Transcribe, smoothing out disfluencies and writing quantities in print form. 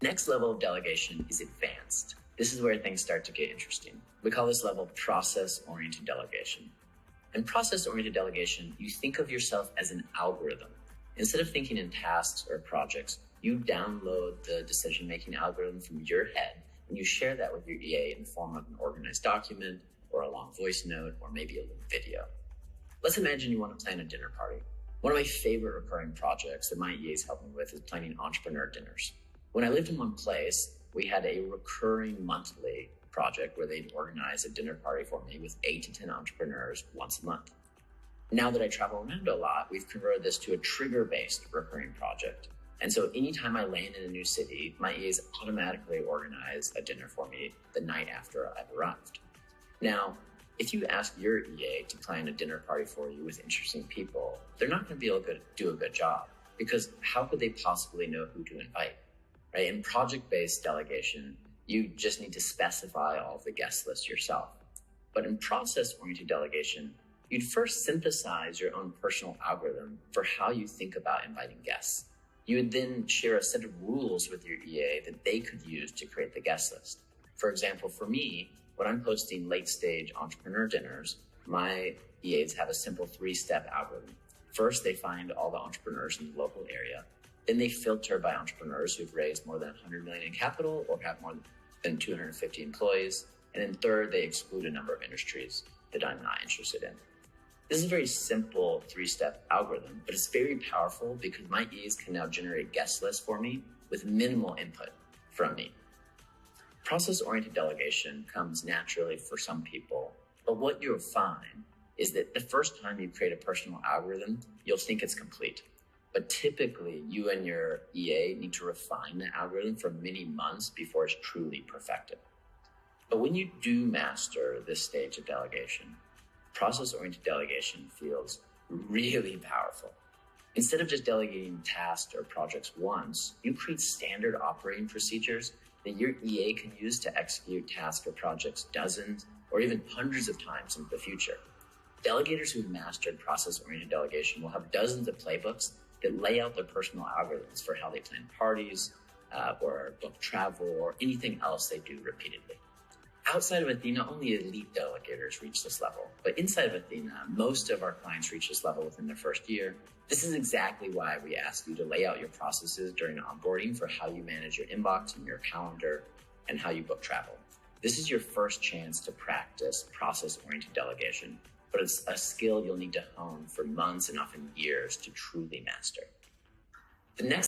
Next level of delegation is advanced. This is where things start to get interesting. We call this level process-oriented delegation. In process-oriented delegation, you think of yourself as an algorithm. Instead of thinking in tasks or projects, you download the decision-making algorithm from your head and you share that with your EA in the form of an organized document or a long voice note or maybe a little video. Let's imagine you want to plan a dinner party. One of my favorite recurring projects that my EAs help me with is planning entrepreneur dinners. When I lived in one place, we had a recurring monthly project where they'd organize a dinner party for me with 8 to 10 entrepreneurs once a month. Now that I travel around a lot, we've converted this to a trigger-based recurring project. And so anytime I land in a new city, my EAs automatically organize a dinner for me the night after I've arrived. Now, if you ask your EA to plan a dinner party for you with interesting people, they're not going to be able to do a good job because how could they possibly know who to invite, right? In project-based delegation, you just need to specify all of the guest lists yourself. But in process-oriented delegation, you'd first synthesize your own personal algorithm for how you think about inviting guests. You would then share a set of rules with your EA that they could use to create the guest list. For example, for me, when I'm hosting late-stage entrepreneur dinners, my EAs have a simple 3-step algorithm. First, they find all the entrepreneurs in the local area. Then they filter by entrepreneurs who've raised more than 100 million in capital or have more than 250 employees. And then third, they exclude a number of industries that I'm not interested in. This is a very simple 3-step algorithm, but it's very powerful because my EAs can now generate guest lists for me with minimal input from me. Process-oriented delegation comes naturally for some people, but what you'll find is that the first time you create a personal algorithm, you'll think it's complete. But typically, you and your EA need to refine the algorithm for many months before it's truly perfected. But when you do master this stage of delegation, process-oriented delegation feels really powerful. Instead of just delegating tasks or projects once, you create standard operating procedures that your EA can use to execute tasks or projects dozens or even hundreds of times in the future. Delegators who've mastered process-oriented delegation will have dozens of playbooks that lay out their personal algorithms for how they plan parties or book travel or anything else they do repeatedly. Outside of Athena, only elite delegators reach this level. But inside of Athena, most of our clients reach this level within their first year. This is exactly why we ask you to lay out your processes during onboarding for how you manage your inbox and your calendar and how you book travel. This is your first chance to practice process-oriented delegation, but it's a skill you'll need to hone for months and often years to truly master. The next